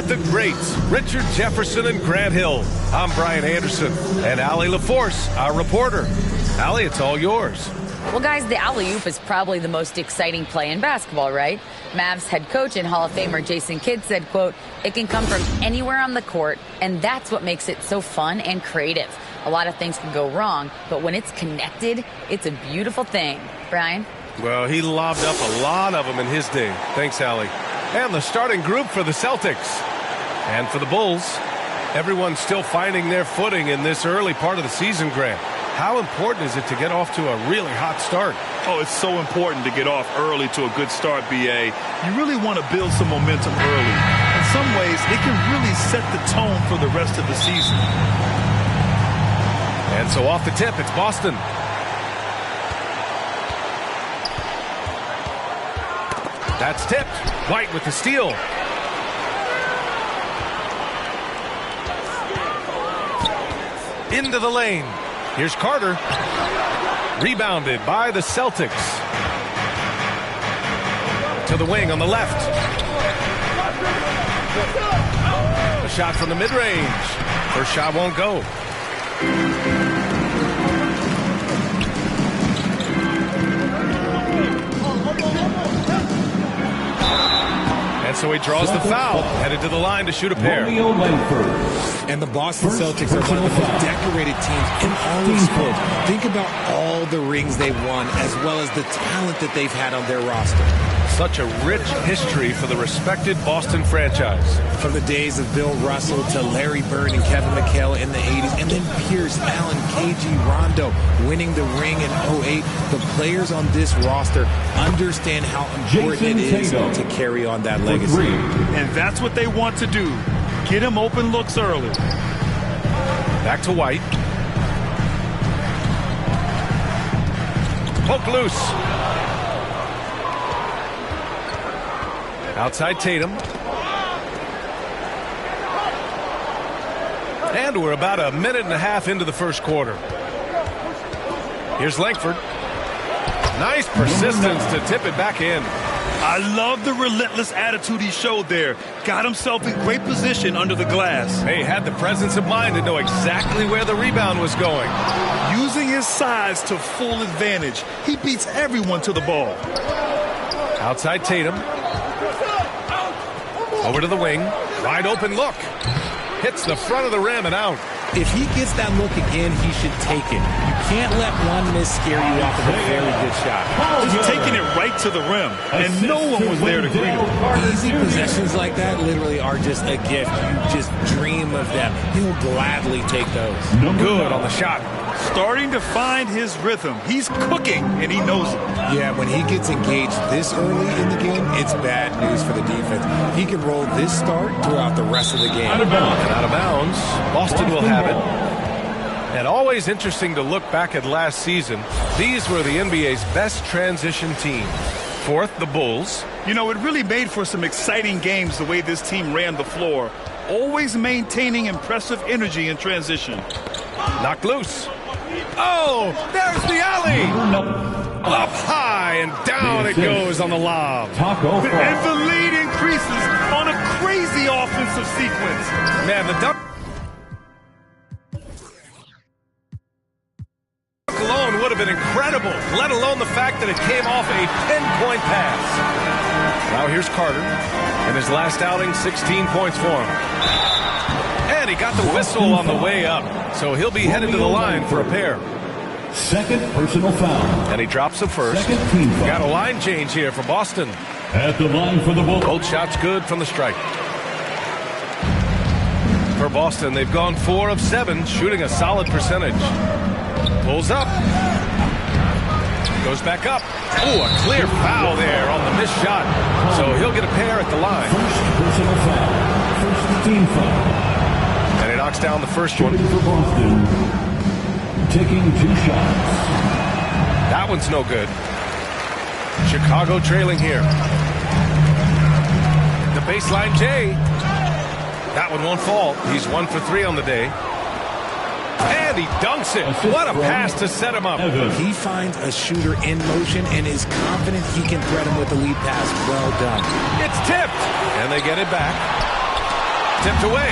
with the greats, Richard Jefferson and Grant Hill. I'm Brian Anderson, and Allie LaForce, our reporter. Allie, it's all yours. Well, guys, the alley-oop is probably the most exciting play in basketball, right? Mavs head coach and Hall of Famer Jason Kidd said, quote, "It can come from anywhere on the court, and that's what makes it so fun and creative. A lot of things can go wrong, but when it's connected, it's a beautiful thing." Brian? Well, he lobbed up a lot of them in his day. Thanks, Allie. And the starting group for the Celtics. And for the Bulls, everyone's still finding their footing in this early part of the season, Grant. How important is it to get off to a really hot start? Oh, it's so important to get off early to a good start, B.A. You really want to build some momentum early. In some ways, it can really set the tone for the rest of the season. And so off the tip, it's Boston. That's tipped. White with the steal. Into the lane. Here's Carter. Rebounded by the Celtics. To the wing on the left. A shot from the mid-range. First shot won't go. And so he draws the foul, headed to the line to shoot a pair. And the Boston Celtics are one of the most decorated teams in all of sports. Think about all the rings they've won, as well as the talent that they've had on their roster. Such a rich history for the respected Boston franchise. From the days of Bill Russell to Larry Bird and Kevin McHale in the 80s, and then Pierce, Allen, KG, Rondo winning the ring in 08. The players on this roster understand how important it is to carry on that legacy. And that's what they want to do. Get him open looks early. Back to White. Poke loose. Outside Tatum. And we're about a minute and a half into the first quarter. Here's Langford. Nice persistence to tip it back in. I love the relentless attitude he showed there. Got himself in great position under the glass. He had the presence of mind to know exactly where the rebound was going. Using his size to full advantage, he beats everyone to the ball. Outside Tatum. Over to the wing. Wide open look. Hits the front of the rim and out. If he gets that look again, he should take it. You can't let one miss scare you off of a very good shot. Just taking it right to the rim, and no one was there to greet him. Easy possessions like that literally are just a gift. You just dream of them. He'll gladly take those. Good on the shot. Starting to find his rhythm. He's cooking, and he knows it. Yeah, when he gets engaged this early in the game, it's bad news for the defense. He can roll this start throughout the rest of the game. Out of bounds. Boston will have it. And always interesting to look back at last season. These were the NBA's best transition teams. Fourth, the Bulls. You know, it really made for some exciting games the way this team ran the floor. Always maintaining impressive energy in transition. Knocked loose. Oh, there's the alley. Up high and down it goes on the lob. And the lead increases on a crazy offensive sequence. Man, the dunk alone would have been incredible, let alone the fact that it came off a pinpoint pass. Now here's Carter. In his last outing, 16 points for him. And he got the whistle on the way up, so he'll be headed to the line for a pair. Second personal foul. And he drops the first. Second team foul. Got a line change here for Boston. At the line for the Bulls. Both shots good from the stripe. For Boston, they've gone 4 of 7, shooting a solid percentage. Pulls up. Goes back up. Oh, a clear foul there on the missed shot. So he'll get a pair at the line. First personal foul. First team foul. And he knocks down the first one. For Boston, taking 2 shots. That one's no good. Chicago trailing here. The baseline J. That one won't fall. He's 1 for 3 on the day. And he dunks it. What a pass to set him up. He finds a shooter in motion and is confident he can threat him with the lead pass. Well done. It's tipped. And they get it back. Tipped away.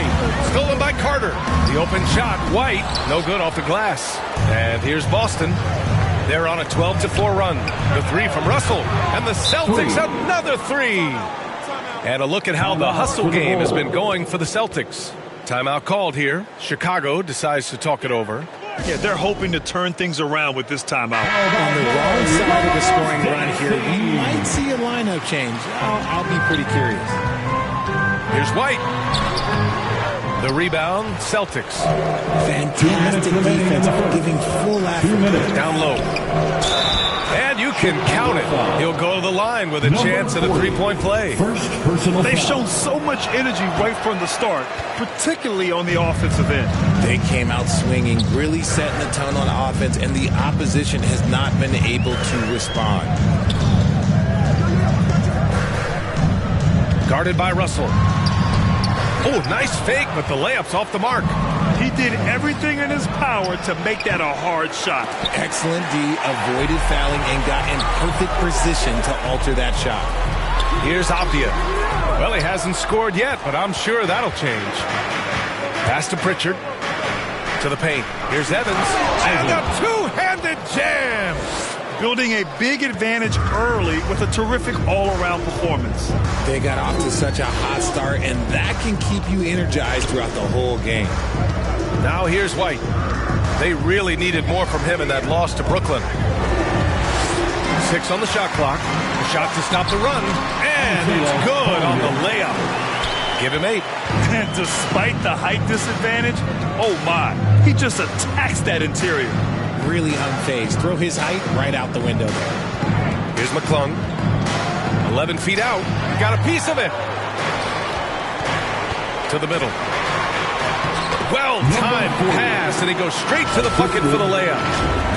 Stolen by Carter. The open shot. White. No good off the glass. And here's Boston. They're on a 12-4 run. The three from Russell. And the Celtics another three. And a look at how the hustle game has been going for the Celtics. Timeout called here. Chicago decides to talk it over. Yeah, they're hoping to turn things around with this timeout. On the wrong side of the scoring run here, we might see a lineup change. I'll be pretty curious. Here's White. The rebound, Celtics. Fantastic defense, giving full effort. Down low. And you can count it. He'll go to the line with a chance at a three-point play. They've shown so much energy right from the start, particularly on the offensive end. They came out swinging, really setting the tone on offense, and the opposition has not been able to respond. Guarded by Russell. Oh, nice fake, but the layup's off the mark. He did everything in his power to make that a hard shot. Excellent D, avoided fouling and got in perfect position to alter that shot. Here's Avdia. Well, he hasn't scored yet, but I'm sure that'll change. Pass to Pritchard. To the paint. Here's Evans. And a two-handed jam. Building a big advantage early with a terrific all-around performance. They got off to such a hot start, and that can keep you energized throughout the whole game. Now here's White. They really needed more from him in that loss to Brooklyn. 6 on the shot clock. The shot to stop the run. And it's good on the layup. Give him 8. And despite the height disadvantage, oh my, he just attacks that interior. Really unfazed. Throw his height right out the window there. Here's McClung. 11 feet out. Got a piece of it. To the middle. Well-timed pass, and he goes straight to the bucket for the layup.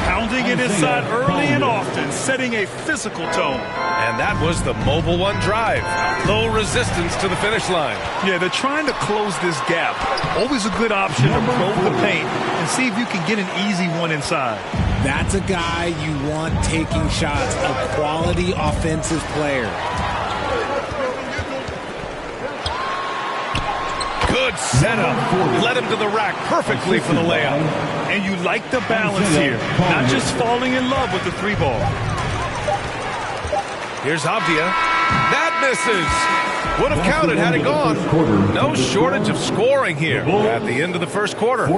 Pounding it inside early and often, setting a physical tone. And that was the mobile one drive. Low resistance to the finish line. Yeah, they're trying to close this gap. Always a good option to probe the paint and see if you can get an easy one inside. That's a guy you want taking shots, a quality offensive player. Good setup. Led him to the rack perfectly for the layup. And you like the balance here. Not just falling in love with the 3-ball. Here's Avdia. That misses. Would have counted had it gone. No shortage of scoring here at the end of the first quarter.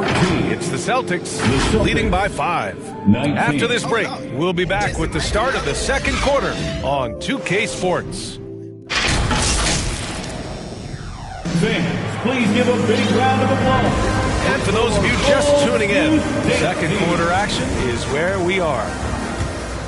It's the Celtics leading by 5. After this break, we'll be back with the start of the second quarter on 2K Sports. Fans, please give a big round of applause. And for those of you just tuning in, second quarter action is where we are.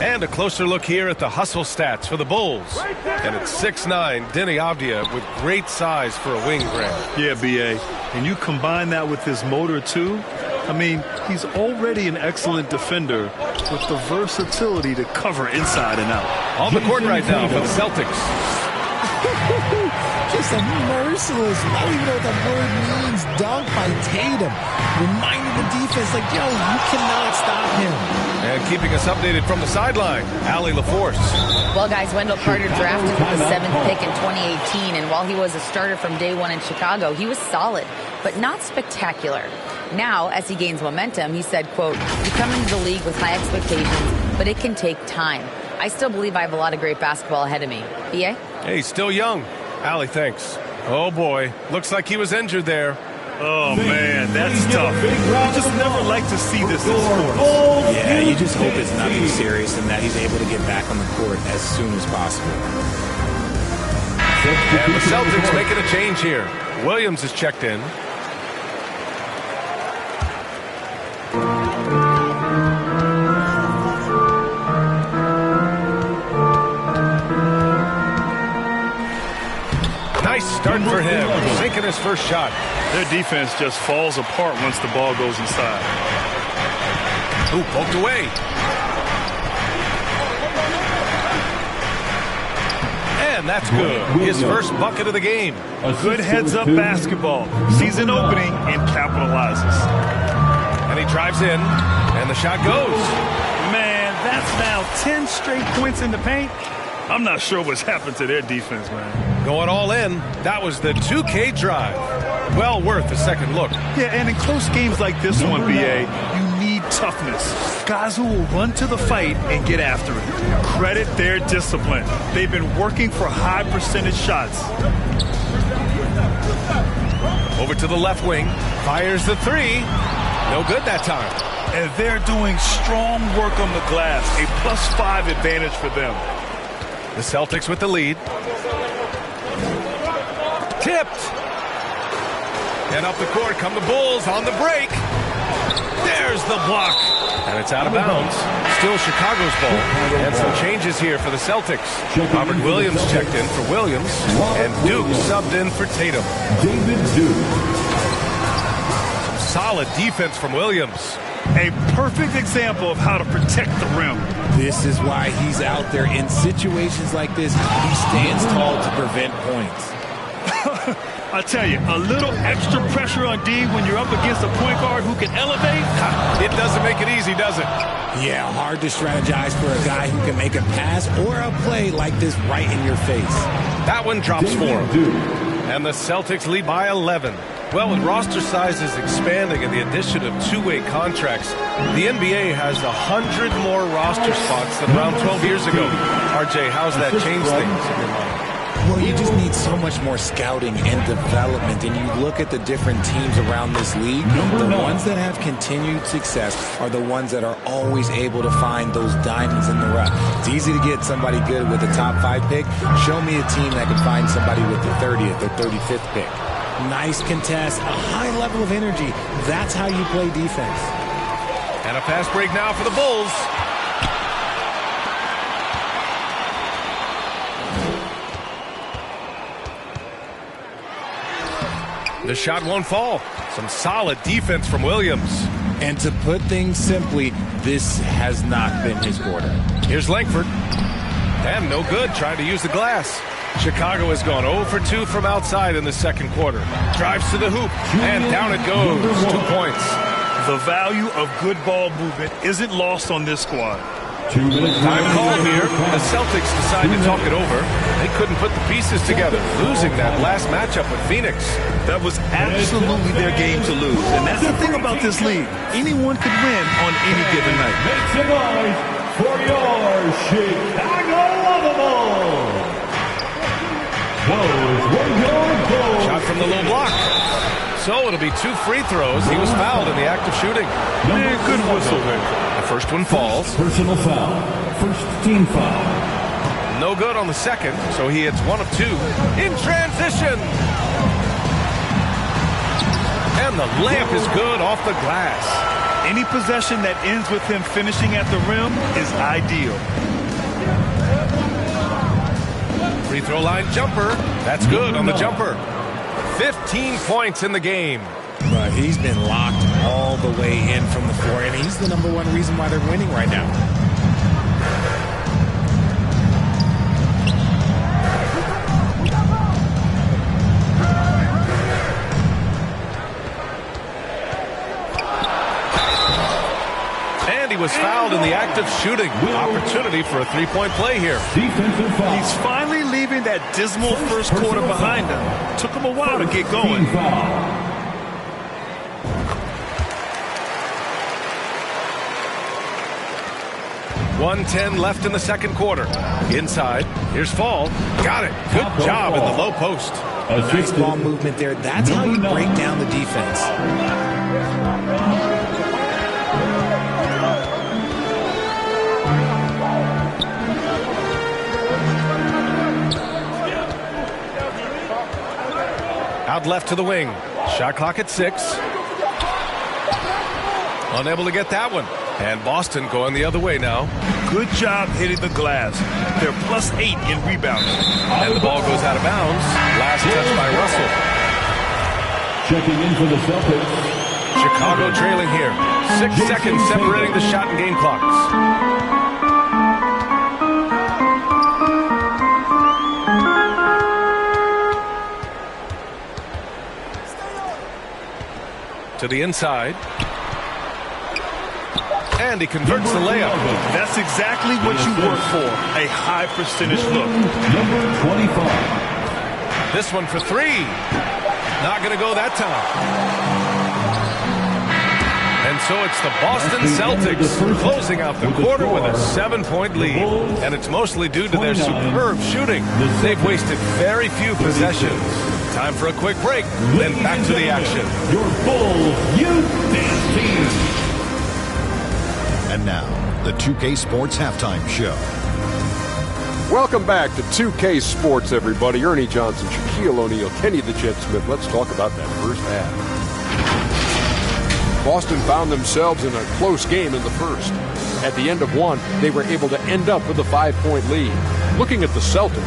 And a closer look here at the hustle stats for the Bulls. And it's 6'9", Deni Avdia with great size for a wing grab. Yeah, B.A. And you combine that with his motor, too. I mean, he's already an excellent defender with the versatility to cover inside and out. On the court right now for the Celtics. Just a merciless, I don't even know what that word means, dunk by Tatum. Reminding the defense, like, yo, you cannot stop him. And keeping us updated from the sideline, Allie LaForce. Well, guys, Wendell Carter drafted with the 7th pick in 2018, and while he was a starter from day one in Chicago, he was solid, but not spectacular. Now, as he gains momentum, he said, quote, "You come into the league with high expectations, but it can take time. I still believe I have a lot of great basketball ahead of me." B.A.? Hey, he's still young. Allie, thanks. Oh, boy. Looks like he was injured there. Oh, man, that's tough. You just never like to see this in sports. Yeah, you just hope it's nothing serious and that he's able to get back on the court as soon as possible. And the Celtics making a change here. Williams is checked in. Nice start for him, sinking his first shot. Their defense just falls apart once the ball goes inside. Ooh, poked away. And that's good. His first bucket of the game. Good heads-up basketball. Season opening and capitalizes. And he drives in, and the shot goes. Man, that's now 10 straight points in the paint. I'm not sure what's happened to their defense, man. Going all in. That was the 2K drive. Well worth a second look. Yeah, and in close games like this one, BA, you need toughness. Guys who will run to the fight and get after it. Credit their discipline. They've been working for high percentage shots. Over to the left wing. Fires the three. No good that time. And they're doing strong work on the glass. A +5 advantage for them. The Celtics with the lead. Tipped. And up the court come the Bulls on the break. There's the block. And it's out of bounds. Still Chicago's ball. And some changes here for the Celtics. Robert Williams checked in for Williams. And Duke subbed in for Tatum. David Duke. Solid defense from Williams. A perfect example of how to protect the rim. This is why he's out there in situations like this. He stands tall to prevent points. I tell you, a little extra pressure on D when you're up against a point guard who can elevate. It doesn't make it easy, does it? Yeah, hard to strategize for a guy who can make a pass or a play like this right in your face. That one drops for him. And the Celtics lead by 11. Well, with roster sizes expanding and the addition of two-way contracts, the NBA has 100 more roster spots than around 12 years ago. RJ, how's that changed things in your mind? Well, you just need so much more scouting and development. And you look at the different teams around this league, the ones that have continued success are the ones that are always able to find those diamonds in the rough. It's easy to get somebody good with a top 5 pick. Show me a team that can find somebody with the 30th or 35th pick. Nice contest, a high level of energy. That's how you play defense. And a fast break now for the Bulls. The shot won't fall. Some solid defense from Williams. And to put things simply, this has not been his quarter. Here's Langford. And no good, trying to use the glass. Chicago has gone 0 for 2 from outside in the second quarter. Drives to the hoop, and down it goes. 2 points. The value of good ball movement isn't lost on this squad. 2 minutes. Time called here. The Celtics decide to talk it over. They couldn't put the pieces together, losing that last matchup with Phoenix. That was absolutely their game to lose. And that's the thing about this league. Anyone could win on any given night. Make some noise for your Chicago Bulls. Shot from the low block. So it'll be 2 free throws. He was fouled in the act of shooting. Good whistle there. The first one falls. Personal foul. First team foul. No good on the second, so he hits 1 of 2. In transition. And the layup is good off the glass. Any possession that ends with him finishing at the rim is ideal. Free throw line jumper. That's good on the jumper. 15 points in the game. But he's been locked all the way in from the floor, and he's the #1 reason why they're winning right now. And he was fouled in the act of shooting. Opportunity for a 3-point play here. Defensive foul. He's finally leaving that dismal first quarter behind him. Took him a while to get going. 1:10 left in the second quarter. Inside, here's Fall. Got it. Good job in the low post. Nice ball movement there. That's how you break down the defense. Out left to the wing. Shot clock at 6. Unable to get that one. And Boston going the other way now. Good job hitting the glass. They're +8 in rebounding. And the ball goes out of bounds. Last touch by Russell. Checking in for the Celtics. Chicago trailing here. 6 seconds separating the shot and game clocks. To the inside. And he converts the layup. That's exactly what you work for. A high percentage look. Number 25. This one for 3. Not going to go that time. And so it's the Boston Celtics closing out the quarter with a 7-point lead. And it's mostly due to their superb shooting. They've wasted very few possessions. Time for a quick break, then back to the action. Your Bulls Youth Dance Team. And now, the 2K Sports Halftime Show. Welcome back to 2K Sports, everybody. Ernie Johnson, Shaquille O'Neal, Kenny the Jet Smith. Let's talk about that first half. Boston found themselves in a close game in the first. At the end of one, they were able to end up with a 5-point lead. Looking at the Celtics,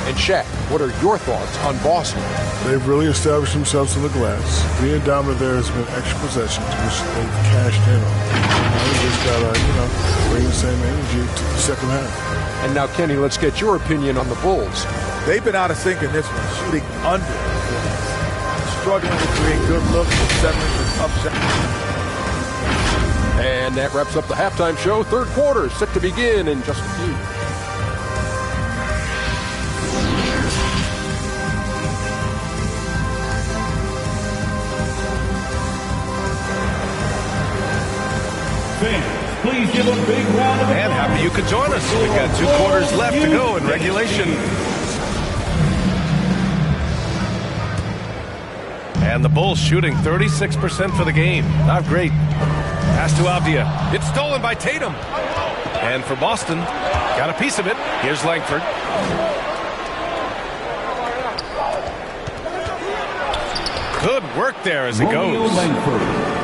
and Shaq, what are your thoughts on Boston? They've really established themselves in the glass. Being dominant there has been extra possessions, which they've cashed in on. Now they just got to, bring the same energy to the second half. And now, Kenny, let's get your opinion on the Bulls. They've been out of sync in this one, shooting under. Struggling to create good looks and settling for tough shots. And that wraps up the halftime show. Third quarter is set to begin in just a few. Fans, please give a big round of applause. And happy you could join us. We've got 2 quarters left to go in regulation. And the Bulls shooting 36% for the game. Not great. Pass to Avdia. It's stolen by Tatum. And for Boston, got a piece of it. Here's Langford. Good work there as it goes.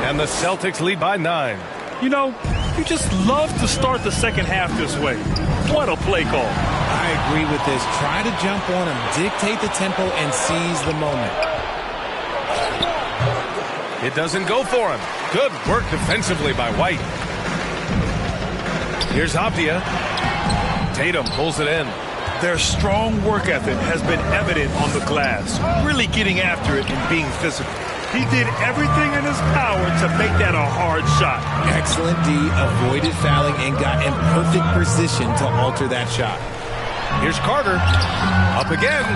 And the Celtics lead by 9. You know, you just love to start the second half this way. What a play call. I agree with this. Try to jump on him, dictate the tempo, and seize the moment. It doesn't go for him. Good work defensively by White. Here's Avdia. Tatum pulls it in. Their strong work ethic has been evident on the glass, really getting after it and being physical. He did everything in his power to make that a hard shot. Excellent D, avoided fouling and got in perfect position to alter that shot. Here's Carter. Up again.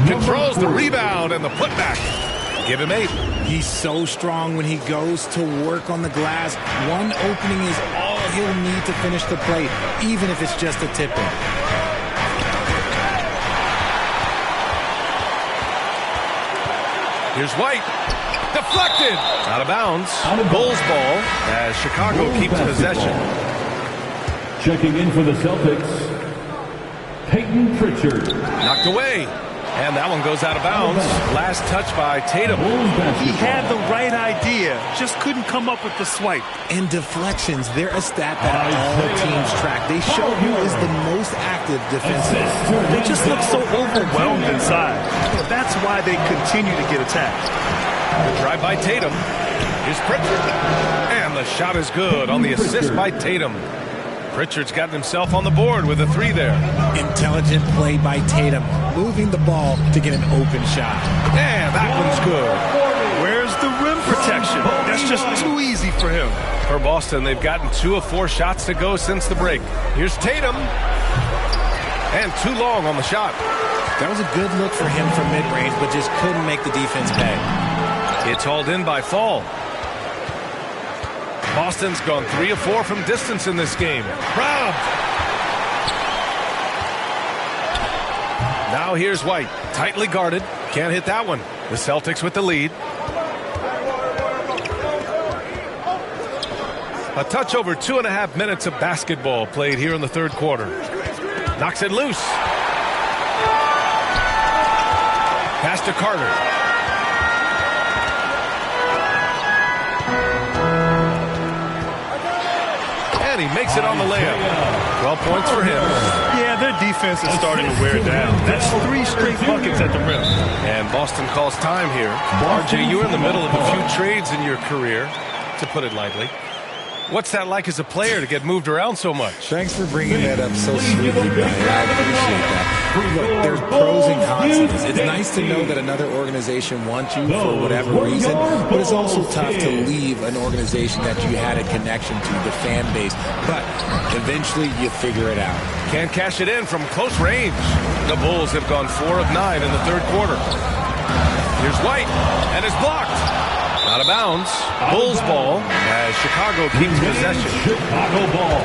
Controls the rebound and the putback. Give him 8. He's so strong when he goes to work on the glass. One opening is all he'll need to finish the play, even if it's just a tip-in. Here's White. Deflected. Out of bounds. Bulls ball as Chicago keeps possession. Checking in for the Celtics, Peyton Pritchard. Knocked away. And that one goes out of bounds. Last touch by Tatum. He had the right idea, just couldn't come up with the swipe. And deflections, they're a stat that all teams track. They show who is the most active defensively. They just look so overwhelmed inside. That's why they continue to get attacked. The drive by Tatum. Here's Pritchard. And the shot is good on the assist by Tatum. Pritchard's gotten himself on the board with a 3 there. Intelligent play by Tatum, moving the ball to get an open shot. And that one's good. Where's the rim protection? That's just too easy for him. For Boston, they've gotten 2 of 4 shots to go since the break. Here's Tatum. And too long on the shot. That was a good look for him from mid-range, but just couldn't make the defense pay. It's hauled in by Fall. Boston's gone 3 of 4 from distance in this game. Robbed. Now here's White. Tightly guarded. Can't hit that one. The Celtics with the lead. A touch over 2.5 minutes of basketball played here in the third quarter. Knocks it loose. Pass to Carter. And he makes it on the layup. 12 points for him. Yeah, their defense is starting to wear down. That's 3 straight buckets at the rim. And Boston calls time here. RJ, you're in the middle of a few trades in your career, to put it lightly. What's that like as a player to get moved around so much? Thanks for bringing that up so sweetly, Brian. I appreciate that. Look, there's pros and cons to this. It's nice to know that another organization wants you for whatever reason, but it's also tough to leave an organization that you had a connection to, the fan base. But eventually you figure it out. Can't cash it in from close range. The Bulls have gone 4 of 9 in the third quarter. Here's White, and it's blocked. Out of bounds. Bulls ball as Chicago keeps possession. Chicago ball.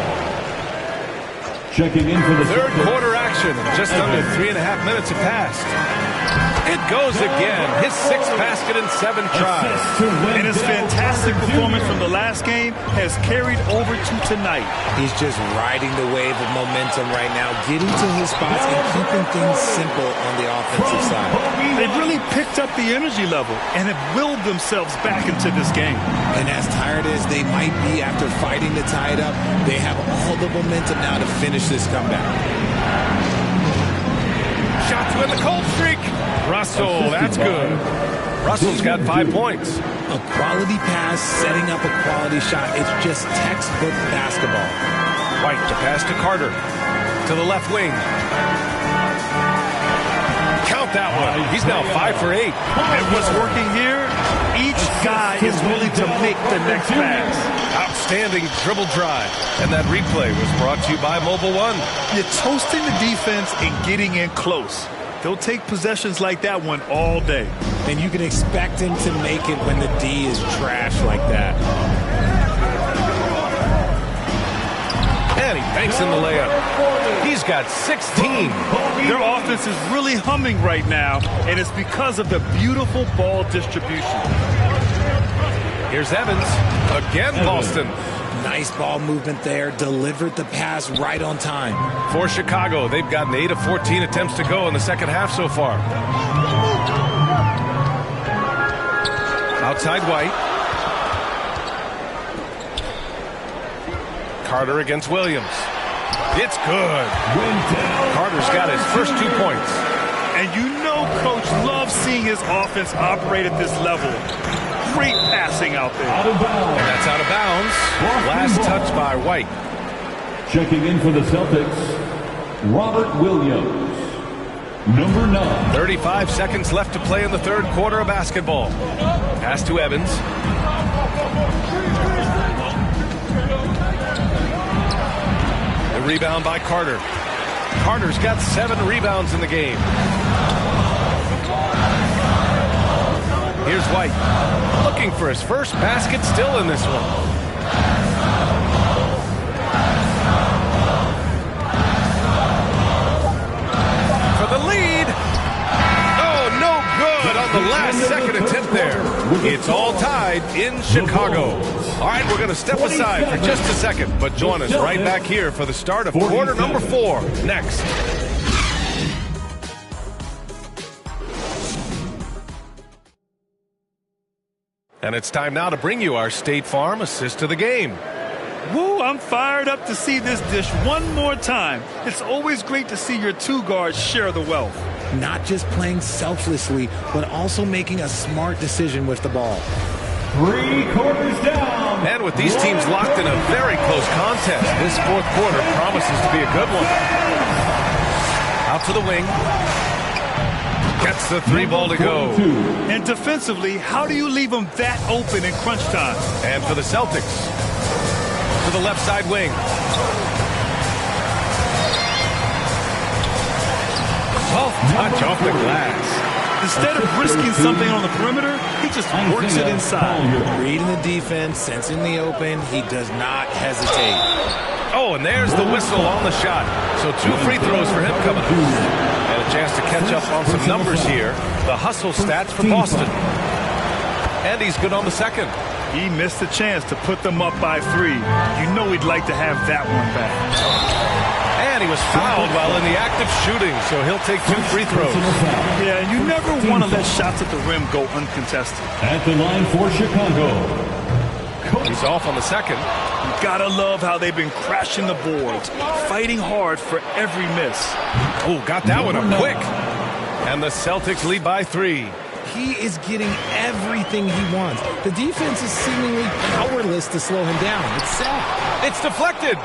Checking in for the Third quarter action. Just under 3.5 minutes have passed. It goes again. His 6th basket in 7 tries. And his fantastic performance from the last game has carried over to tonight. He's just riding the wave of momentum right now, getting to his spots and keeping things simple on the offensive side. They've really picked up the energy level and have willed themselves back into this game. And as tired as they might be after fighting to tie it up, they have all the momentum now to finish this comeback. Shot to end the cold streak. Russell, that's good. Russell's got 5 points. A quality pass, setting up a quality shot. It's just textbook basketball. White to pass to Carter. To the left wing. Count that one. He's now 5 for 8. And what's working here, each guy is willing to make the next pass. Outstanding dribble drive. And that replay was brought to you by Mobile One. You're toasting the defense and getting in close. They'll take possessions like that one all day. And you can expect him to make it when the D is trash like that. And he banks in the layup. He's got 16. Their offense is really humming right now, and it's because of the beautiful ball distribution. Here's Evans. Again, Boston. Nice ball movement there. Delivered the pass right on time. For Chicago, they've gotten 8 of 14 attempts to go in the second half so far. Outside White. Carter against Williams. It's good. Carter's got his first 2 points. And you know Coach loves seeing his offense operate at this level. Great passing out there. Out of bounds. And that's out of bounds. Last touch by White. Checking in for the Celtics, Robert Williams, number 9. 35 seconds left to play in the third quarter of basketball. Pass to Evans. The rebound by Carter. Carter's got 7 rebounds in the game. Here's White. Looking for his first basket still in this one. For the lead. Oh, no good on the last second attempt there. It's all tied in Chicago. All right, we're going to step aside for just a second, but join us right back here for the start of quarter number 4 next. And it's time now to bring you our State Farm assist to the game. Woo, I'm fired up to see this dish one more time. It's always great to see your 2 guards share the wealth. Not just playing selflessly, but also making a smart decision with the ball. 3 quarters down. And with these teams locked in a very close contest, this fourth quarter promises to be a good one. Out to the wing. Gets the 3 ball to go. And defensively, how do you leave them that open in crunch time? And for the Celtics, to the left side wing. Soft touch off the glass. Instead of risking something on the perimeter, he just works it inside. Reading the defense, sensing the open, he does not hesitate. Oh, and there's the whistle on the shot. So 2 free throws for him coming up. And a chance to catch up on some numbers here. The hustle stats for Boston. And he's good on the second. He missed a chance to put them up by 3. You know he'd like to have that one back. And he was fouled while in the act of shooting, so he'll take 2 free throws. Yeah, you never want to let shots at the rim go uncontested. At the line for Chicago. He's off on the second. You gotta love how they've been crashing the boards, fighting hard for every miss. Oh, got that one up quick. And the Celtics lead by 3. He is getting everything he wants. The defense is seemingly powerless to slow him down. It's sad. It's deflected.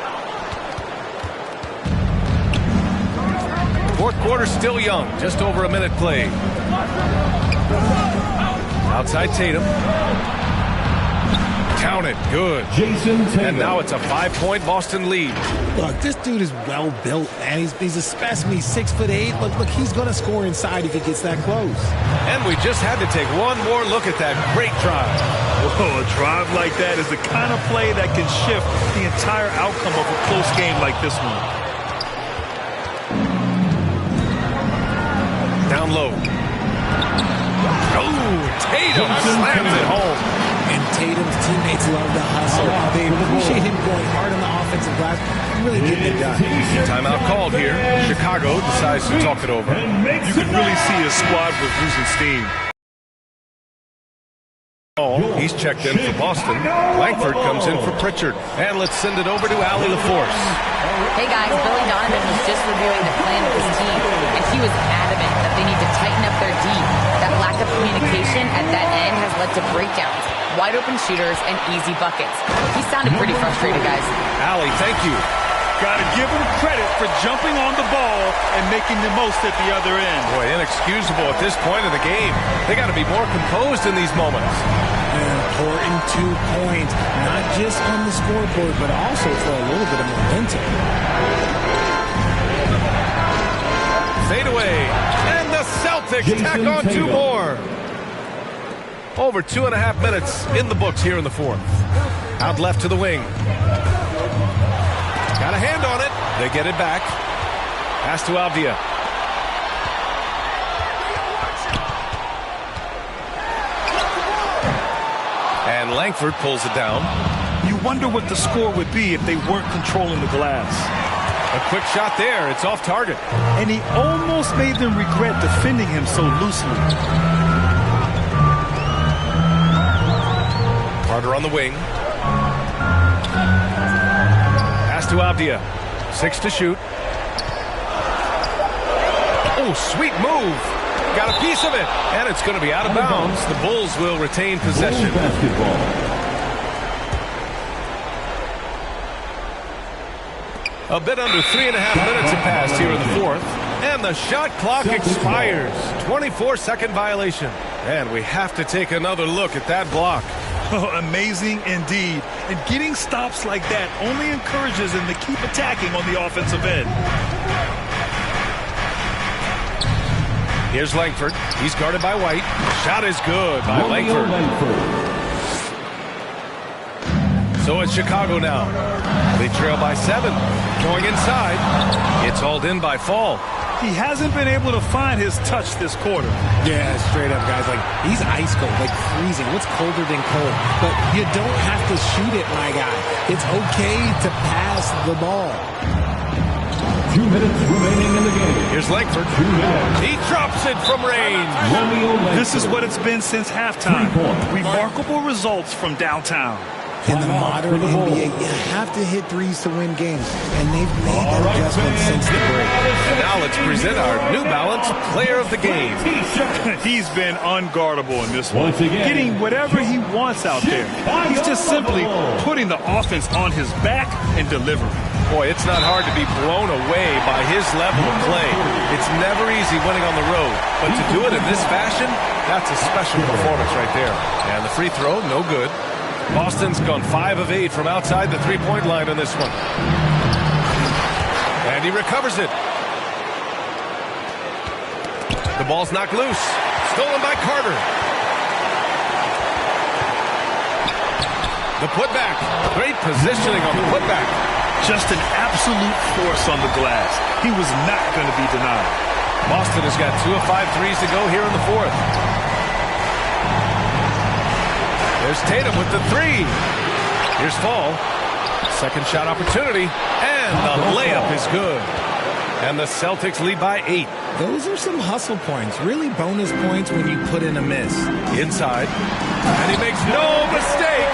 Fourth quarter still young. Just over a minute played. Outside Tatum. Count it. Good. Jason Tatum. And now it's a 5-point Boston lead. Look, this dude is well built, man. He's a specimen. He's 6'8". Look, he's going to score inside if he gets that close. And we just had to take one more look at that great drive. Oh, a drive like that is the kind of play that can shift the entire outcome of a close game like this one. Down low. Oh, Tatum slams it home. And Tatum's teammates love the hustle. They appreciate him going hard on the offensive glass, really getting it done. Timeout called here. Chicago decides to talk it over. You can really see his squad was losing steam. He's checked in for Boston. Langford comes in for Pritchard. And let's send it over to Allie LaForce. Hey guys, Billy Donovan was just reviewing the plan of his team, and he was adamant that they need to tighten up their D. That lack of communication at that end has led to breakdowns, wide open shooters, and easy buckets. He sounded pretty frustrated, guys. Allie, thank you. Got to give him credit for jumping on the ball and making the most at the other end. Boy, inexcusable at this point of the game. They got to be more composed in these moments. An important 2 points, not just on the scoreboard, but also for a little bit of momentum. Fade away. And the Celtics tack on 2 more. Over 2.5 minutes in the books here in the fourth. Out left to the wing. Got a hand on it. They get it back. Pass to Avdia. And Langford pulls it down. You wonder what the score would be if they weren't controlling the glass. A quick shot there. It's off target. And he almost made them regret defending him so loosely. Carter on the wing. Pass to Avdia. 6 to shoot. Oh, sweet move. Got a piece of it. And it's going to be out of bounds. The Bulls will retain possession. A bit under 3.5 minutes have passed here in the fourth. And the shot clock expires. 24-second violation. And we have to take another look at that block. Oh, amazing indeed. And getting stops like that only encourages them to keep attacking on the offensive end. Here's Langford. He's guarded by White. Shot is good by Langford. So it's Chicago now. They trail by 7. Going inside. It's hauled in by Fall. He hasn't been able to find his touch this quarter. Yeah, straight up, guys. Like, he's ice cold, like freezing. What's colder than cold? But you don't have to shoot it, my guy. It's okay to pass the ball. 2 minutes remaining in the game. Here's Langford. He drops it from range. This is what it's been since halftime. Remarkable results from downtown. In the modern NBA, you have to hit threes to win games, and they've made that adjustment since the break. And now let's present our New Balance Player of the Game. He's been unguardable in this one, getting whatever he wants out there. He's just simply putting the offense on his back and delivering. Boy, it's not hard to be blown away by his level of play. It's never easy winning on the road, but to do it in this fashion, that's a special performance right there. And the free throw, no good. Boston's gone 5 of 8 from outside the three-point line on this one. And he recovers it. The ball's knocked loose. Stolen by Carter. The putback. Great positioning on the putback. Just an absolute force on the glass. He was not going to be denied. Boston has got 2 of 5 threes to go here in the fourth. There's Tatum with the 3. Here's Fall. Second shot opportunity. And the layup is good. And the Celtics lead by 8. Those are some hustle points. Really bonus points when you put in a miss. Inside. And he makes no mistake.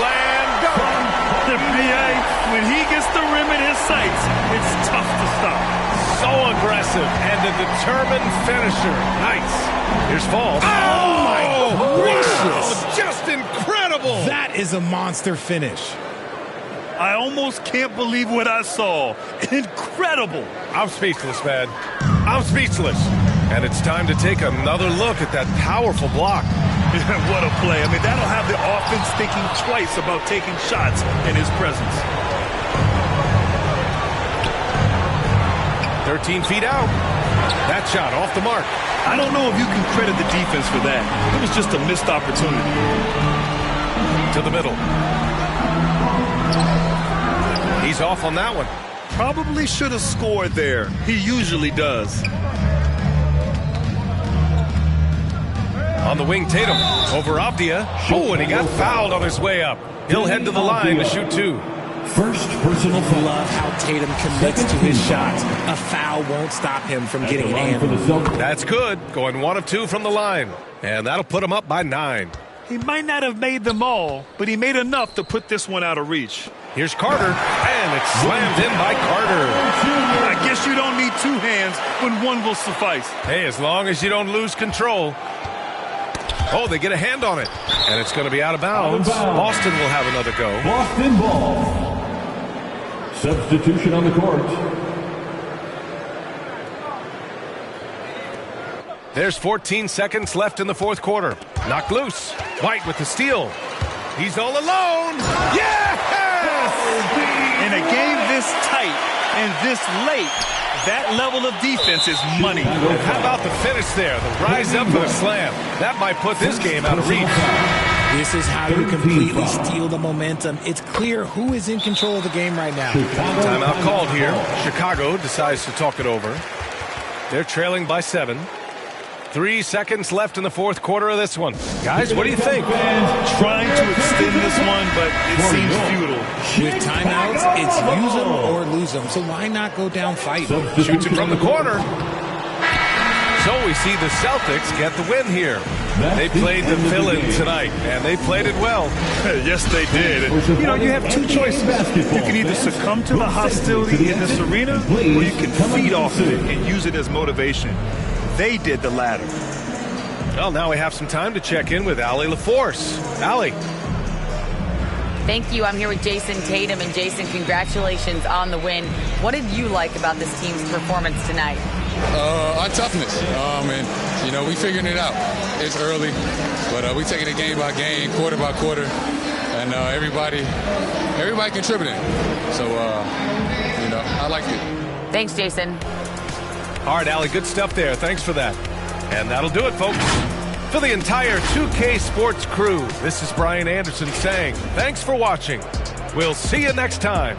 Slam dunk. The PA, when he gets the rim in his sights, it's tough to stop. So aggressive and a determined finisher. Nice. Here's Fall. Oh my gracious. Wow, just incredible. That is a monster finish. I almost can't believe what I saw. Incredible. I'm speechless, man. I'm speechless. And it's time to take another look at that powerful block. What a play. I mean, that'll have the offense thinking twice about taking shots in his presence. 13 feet out. That shot off the mark. I don't know if you can credit the defense for that. It was just a missed opportunity. To the middle. He's off on that one. Probably should have scored there. He usually does. On the wing, Tatum over Avdia. Oh, and he got fouled on his way up. He'll head to the line to shoot 2. First personal foul. Love how Tatum commits to his shots. A foul won't stop him from getting an and. That's good. Going 1 of 2 from the line. And that'll put him up by 9. He might not have made them all, but he made enough to put this one out of reach. Here's Carter, and it's slammed in by Carter. I guess you don't need 2 hands when one will suffice. Hey, as long as you don't lose control. Oh, they get a hand on it. And it's going to be out of bounds. Boston will have another go. Boston ball. Substitution on the court. There's 14 seconds left in the fourth quarter. Knocked loose. White with the steal. He's all alone. Yes! In a game this tight and this late, that level of defense is money. And how about the finish there? The rise up for the slam. That might put this game out of reach. This is how you completely steal the momentum. It's clear who is in control of the game right now. Timeout called here. Chicago decides to talk it over. They're trailing by 7. 3 seconds left in the fourth quarter of this one. Guys, what do you think? Trying to extend this one, but it seems futile. With timeouts, it's use them or lose them. So why not go down fighting? Shoots it from the corner. So we see the Celtics get the win here. They played the villain tonight, and they played it well. Yes, they did. You know, you have 2 choices. You can either succumb to the hostility in this arena, or you can feed off of it and use it as motivation. They did the latter. Well, now we have some time to check in with Allie LaForce. Allie. Thank you. I'm here with Jason Tatum. And Jason, congratulations on the win. What did you like about this team's performance tonight? Our toughness. And, you know, we figuring it out. It's early, but we taking it game by game, quarter by quarter, and everybody contributing. So, you know, I liked it. Thanks, Jason. All right, Allie, good stuff there. Thanks for that. And that'll do it, folks. For the entire 2K Sports crew, this is Brian Anderson saying thanks for watching. We'll see you next time.